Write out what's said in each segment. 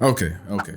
Okay.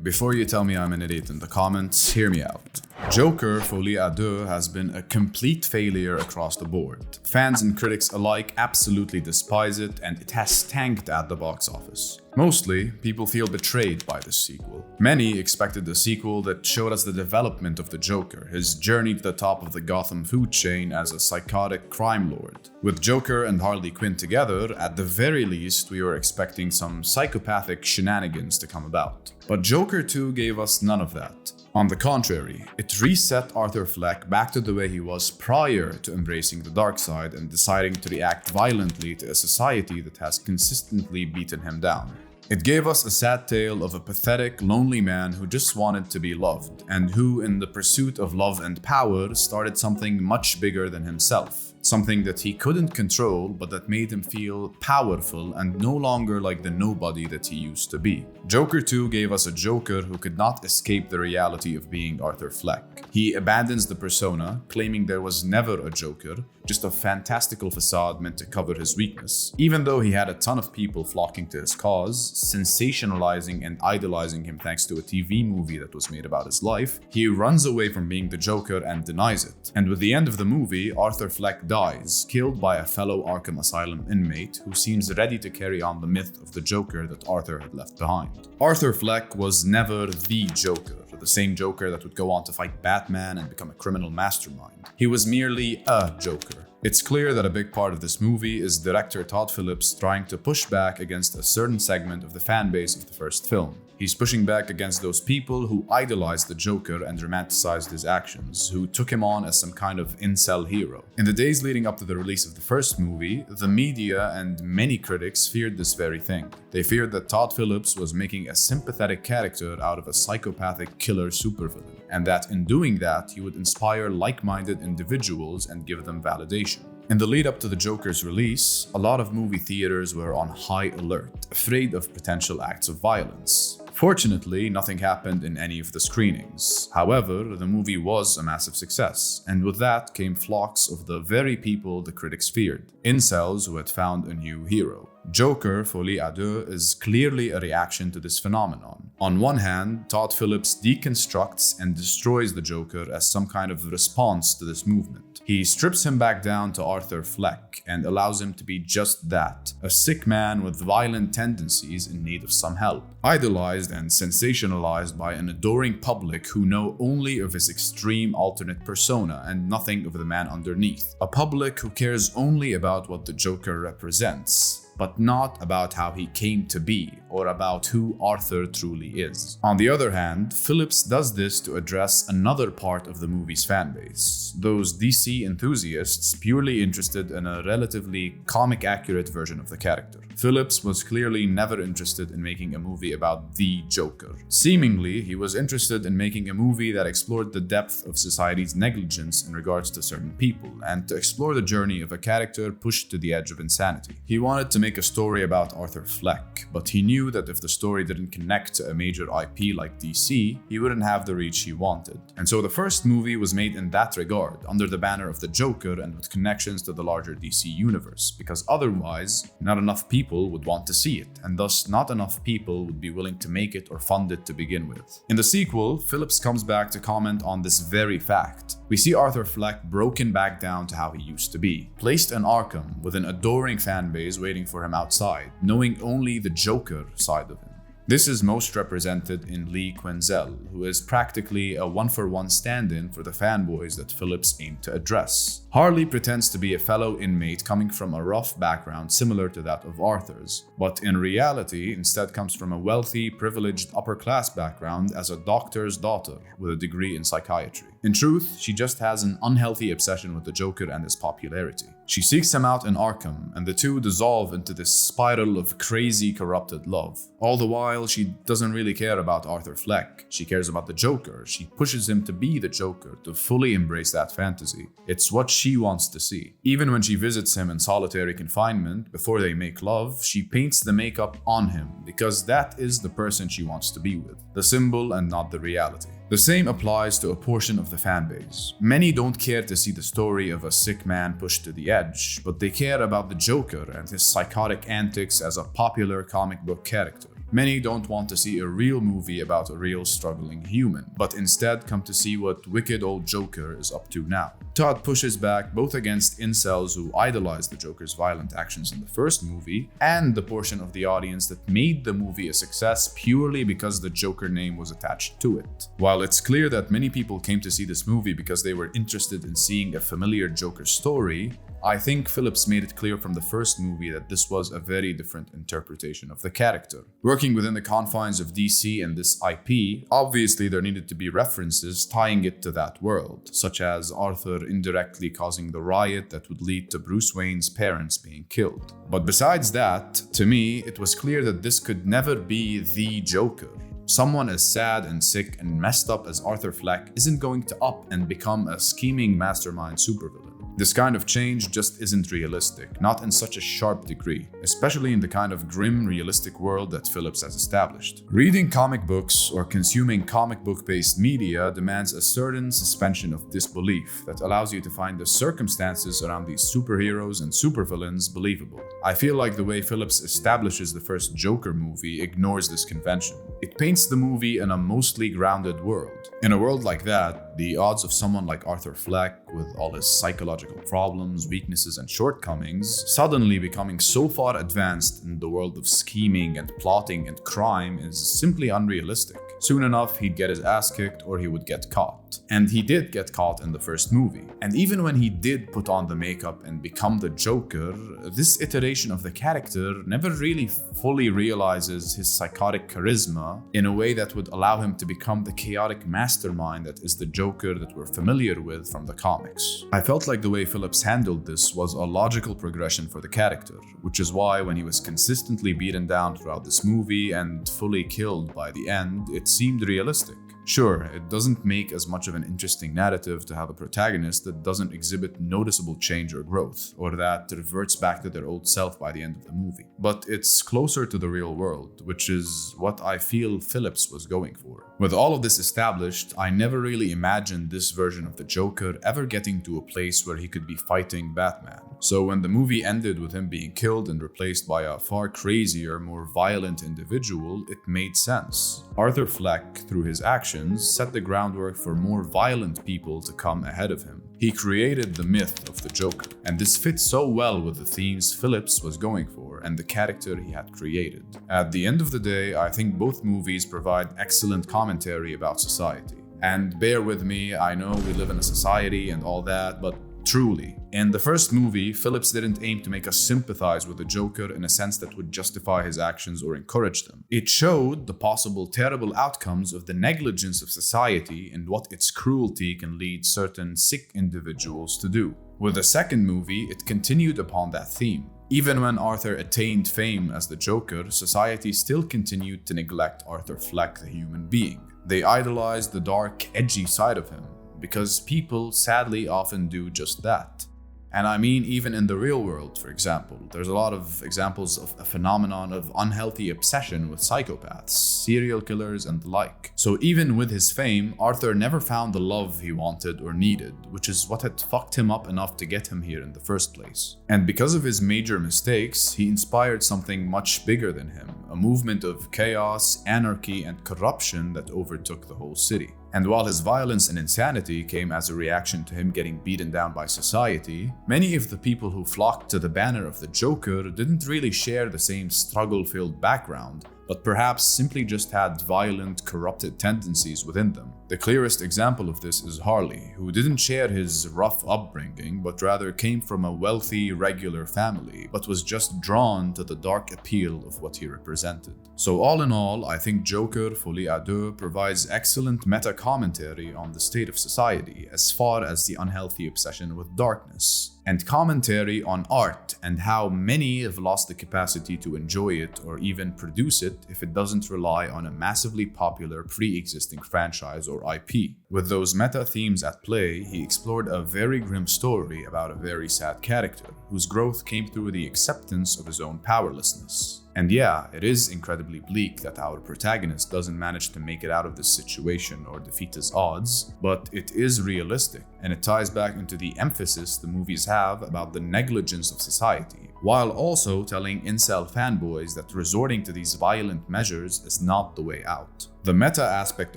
Before you tell me I'm an idiot in the comments, hear me out. Joker Folie Deux has been a complete failure across the board. Fans and critics alike absolutely despise it, and it has tanked at the box office. Mostly, people feel betrayed by this sequel. Many expected a sequel that showed us the development of the Joker, his journey to the top of the Gotham food chain as a psychotic crime lord. With Joker and Harley Quinn together, at the very least, we were expecting some psychopathic shenanigans to come about. But Joker 2 gave us none of that. On the contrary, it reset Arthur Fleck back to the way he was prior to embracing the dark side and deciding to react violently to a society that has consistently beaten him down. It gave us a sad tale of a pathetic, lonely man who just wanted to be loved, and who, in the pursuit of love and power, started something much bigger than himself. Something that he couldn't control, but that made him feel powerful and no longer like the nobody that he used to be. Joker 2 gave us a Joker who could not escape the reality of being Arthur Fleck. He abandons the persona, claiming there was never a Joker, just a fantastical facade meant to cover his weakness. Even though he had a ton of people flocking to his cause, sensationalizing and idolizing him thanks to a TV movie that was made about his life, he runs away from being the Joker and denies it. And with the end of the movie, Arthur Fleck dies, killed by a fellow Arkham Asylum inmate who seems ready to carry on the myth of the Joker that Arthur had left behind. Arthur Fleck was never the Joker, the same Joker that would go on to fight Batman and become a criminal mastermind. He was merely a Joker. It's clear that a big part of this movie is director Todd Phillips trying to push back against a certain segment of the fan base of the first film. He's pushing back against those people who idolized the Joker and romanticized his actions, who took him on as some kind of incel hero. In the days leading up to the release of the first movie, the media and many critics feared this very thing. They feared that Todd Phillips was making a sympathetic character out of a psychopathic killer supervillain, and that in doing that, he would inspire like-minded individuals and give them validation. In the lead up to the Joker's release, a lot of movie theaters were on high alert, afraid of potential acts of violence. Fortunately, nothing happened in any of the screenings. However, the movie was a massive success, and with that came flocks of the very people the critics feared, incels who had found a new hero. Joker Folie Deux is clearly a reaction to this phenomenon. On one hand, Todd Phillips deconstructs and destroys the Joker as some kind of response to this movement. He strips him back down to Arthur Fleck and allows him to be just that, a sick man with violent tendencies in need of some help. Idolized and sensationalized by an adoring public who know only of his extreme alternate persona and nothing of the man underneath. A public who cares only about what the Joker represents, but not about how he came to be or about who Arthur truly is. On the other hand, Phillips does this to address another part of the movie's fanbase, those DC enthusiasts purely interested in a relatively comic-accurate version of the character. Phillips was clearly never interested in making a movie about the Joker. Seemingly, he was interested in making a movie that explored the depth of society's negligence in regards to certain people, and to explore the journey of a character pushed to the edge of insanity. He wanted to make a story about Arthur Fleck, but he knew that if the story didn't connect to a major IP like DC, he wouldn't have the reach he wanted. And so the first movie was made in that regard, under the banner of the Joker and with connections to the larger DC universe, because otherwise, not enough people would want to see it, and thus not enough people would be willing to make it or fund it to begin with. In the sequel, Phillips comes back to comment on this very fact. We see Arthur Fleck broken back down to how he used to be, placed in Arkham with an adoring fanbase waiting for him outside, knowing only the Joker side of him. This is most represented in Lee Quinzel, who is practically a one-for-one stand-in for the fanboys that Phillips aimed to address. Harley pretends to be a fellow inmate coming from a rough background similar to that of Arthur's, but in reality instead comes from a wealthy, privileged upper-class background as a doctor's daughter with a degree in psychiatry. In truth, she just has an unhealthy obsession with the Joker and his popularity. She seeks him out in Arkham, and the two dissolve into this spiral of crazy, corrupted love. All the while, she doesn't really care about Arthur Fleck. She cares about the Joker. She pushes him to be the Joker, to fully embrace that fantasy. It's what she wants to see. Even when she visits him in solitary confinement, before they make love, she paints the makeup on him, because that is the person she wants to be with. The symbol and not the reality. The same applies to a portion of the fanbase. Many don't care to see the story of a sick man pushed to the edge, but they care about the Joker and his psychotic antics as a popular comic book character. Many don't want to see a real movie about a real struggling human, but instead come to see what wicked old Joker is up to now. Todd pushes back both against incels who idolize the Joker's violent actions in the first movie, and the portion of the audience that made the movie a success purely because the Joker name was attached to it. While it's clear that many people came to see this movie because they were interested in seeing a familiar Joker story, I think Phillips made it clear from the first movie that this was a very different interpretation of the character. Working within the confines of DC and this IP, obviously there needed to be references tying it to that world, such as Arthur indirectly causing the riot that would lead to Bruce Wayne's parents being killed. But besides that, to me, it was clear that this could never be the Joker. Someone as sad and sick and messed up as Arthur Fleck isn't going to up and become a scheming mastermind supervillain. This kind of change just isn't realistic, not in such a sharp degree, especially in the kind of grim, realistic world that Phillips has established. Reading comic books or consuming comic book-based media demands a certain suspension of disbelief that allows you to find the circumstances around these superheroes and supervillains believable. I feel like the way Phillips establishes the first Joker movie ignores this convention. It paints the movie in a mostly grounded world. In a world like that, the odds of someone like Arthur Fleck, with all his psychological problems, weaknesses, and shortcomings, suddenly becoming so far advanced in the world of scheming and plotting and crime is simply unrealistic. Soon enough, he'd get his ass kicked or he would get caught. And he did get caught in the first movie. And even when he did put on the makeup and become the Joker, this iteration of the character never really fully realizes his psychotic charisma in a way that would allow him to become the chaotic mastermind that is the Joker that we're familiar with from the comics. I felt like the way Phillips handled this was a logical progression for the character, which is why when he was consistently beaten down throughout this movie and fully killed by the end, it seemed realistic. Sure, it doesn't make as much of an interesting narrative to have a protagonist that doesn't exhibit noticeable change or growth, or that reverts back to their old self by the end of the movie. But it's closer to the real world, which is what I feel Phillips was going for. With all of this established, I never really imagined this version of the Joker ever getting to a place where he could be fighting Batman. So when the movie ended with him being killed and replaced by a far crazier, more violent individual, it made sense. Arthur Fleck, through his actions, set the groundwork for more violent people to come ahead of him. He created the myth of the Joker, and this fits so well with the themes Phillips was going for and the character he had created. At the end of the day, I think both movies provide excellent commentary about society. And bear with me, I know we live in a society and all that, but truly, in the first movie, Phillips didn't aim to make us sympathize with the Joker in a sense that would justify his actions or encourage them. It showed the possible terrible outcomes of the negligence of society and what its cruelty can lead certain sick individuals to do. With the second movie, it continued upon that theme. Even when Arthur attained fame as the Joker, society still continued to neglect Arthur Fleck, the human being. They idolized the dark, edgy side of him, because people sadly often do just that. And I mean, even in the real world, for example, there's a lot of examples of a phenomenon of unhealthy obsession with psychopaths, serial killers, and the like. So even with his fame, Arthur never found the love he wanted or needed, which is what had fucked him up enough to get him here in the first place. And because of his major mistakes, he inspired something much bigger than him, a movement of chaos, anarchy, and corruption that overtook the whole city. And while his violence and insanity came as a reaction to him getting beaten down by society, many of the people who flocked to the banner of the Joker didn't really share the same struggle-filled background, but perhaps simply just had violent, corrupted tendencies within them. The clearest example of this is Harley, who didn't share his rough upbringing, but rather came from a wealthy, regular family, but was just drawn to the dark appeal of what he represented. So all in all, I think Joker, Folie à Deux provides excellent meta-commentary on the state of society as far as the unhealthy obsession with darkness, and commentary on art and how many have lost the capacity to enjoy it or even produce it if it doesn't rely on a massively popular pre-existing franchise or IP. With those meta themes at play, he explored a very grim story about a very sad character whose growth came through the acceptance of his own powerlessness. And yeah, it is incredibly bleak that our protagonist doesn't manage to make it out of this situation or defeat his odds, but it is realistic, and it ties back into the emphasis the movies have about the negligence of society, while also telling incel fanboys that resorting to these violent measures is not the way out. The meta aspect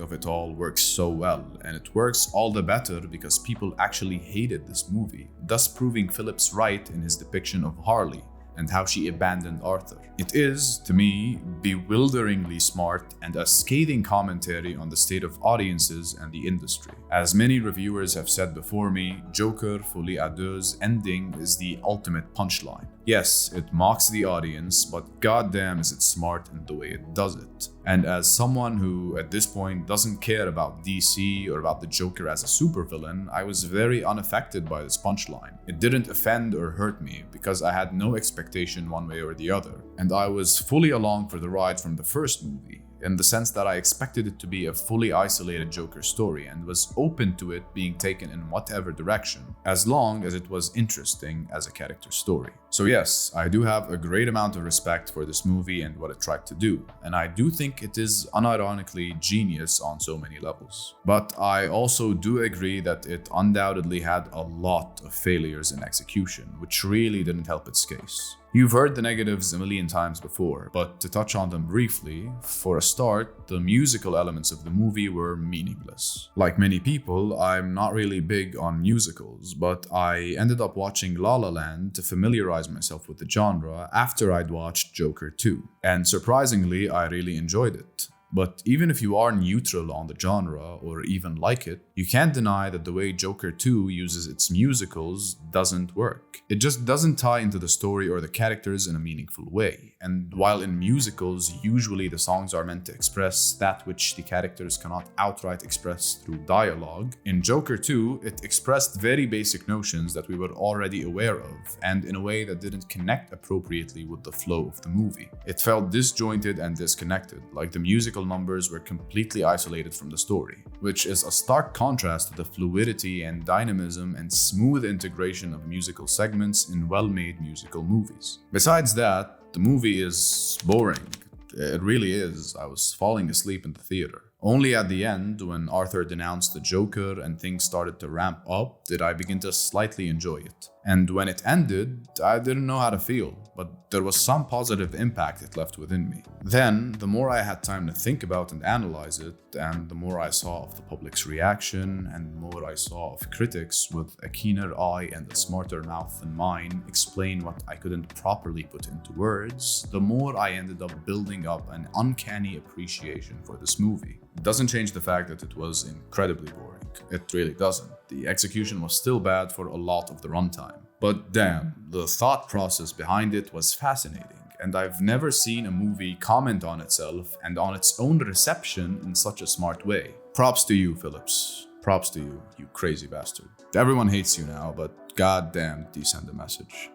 of it all works so well, and it works all the better because people actually hated this movie, thus proving Phillips right in his depiction of Harley and how she abandoned Arthur. It is, to me, bewilderingly smart and a scathing commentary on the state of audiences and the industry. As many reviewers have said before me, Joker Folie à Deux's ending is the ultimate punchline. Yes, it mocks the audience, but goddamn is it smart in the way it does it. And as someone who, at this point, doesn't care about DC or about the Joker as a supervillain, I was very unaffected by this punchline. It didn't offend or hurt me because I had no expectation one way or the other, and I was fully along for the ride from the first movie, in the sense that I expected it to be a fully isolated Joker story and was open to it being taken in whatever direction, as long as it was interesting as a character story. So yes, I do have a great amount of respect for this movie and what it tried to do, and I do think it is unironically genius on so many levels. But I also do agree that it undoubtedly had a lot of failures in execution, which really didn't help its case. You've heard the negatives a million times before, but to touch on them briefly, for a start, the musical elements of the movie were meaningless. Like many people, I'm not really big on musicals, but I ended up watching La La Land to familiarize myself with the genre after I'd watched Joker 2, and surprisingly, I really enjoyed it. But even if you are neutral on the genre or even like it, you can't deny that the way Joker 2 uses its musicals doesn't work. It just doesn't tie into the story or the characters in a meaningful way. And while in musicals, usually the songs are meant to express that which the characters cannot outright express through dialogue, in Joker 2, it expressed very basic notions that we were already aware of, and in a way that didn't connect appropriately with the flow of the movie. It felt disjointed and disconnected, like the musical numbers were completely isolated from the story, which is a stark contrast to the fluidity and dynamism and smooth integration of musical segments in well-made musical movies. Besides that, the movie is boring. It really is. I was falling asleep in the theater. Only at the end, when Arthur denounced the Joker and things started to ramp up, did I begin to slightly enjoy it. And when it ended, I didn't know how to feel, but there was some positive impact it left within me. Then, the more I had time to think about and analyze it, and the more I saw of the public's reaction, and the more I saw of critics with a keener eye and a smarter mouth than mine explain what I couldn't properly put into words, the more I ended up building up an uncanny appreciation for this movie. It doesn't change the fact that it was incredibly boring. It really doesn't. The execution was still bad for a lot of the runtime. But damn, the thought process behind it was fascinating, and I've never seen a movie comment on itself and on its own reception in such a smart way. Props to you, Phillips. Props to you, you crazy bastard. Everyone hates you now, but goddamn, do you send a message.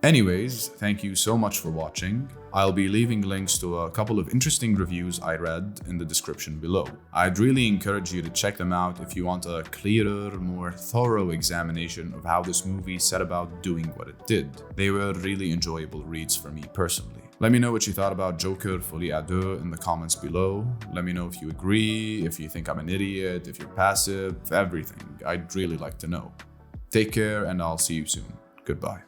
Anyways, thank you so much for watching. I'll be leaving links to a couple of interesting reviews I read in the description below. I'd really encourage you to check them out if you want a clearer, more thorough examination of how this movie set about doing what it did. They were really enjoyable reads for me personally. Let me know what you thought about Joker Folie à Deux in the comments below. Let me know if you agree, if you think I'm an idiot, if you're passive, everything. I'd really like to know. Take care, and I'll see you soon. Goodbye.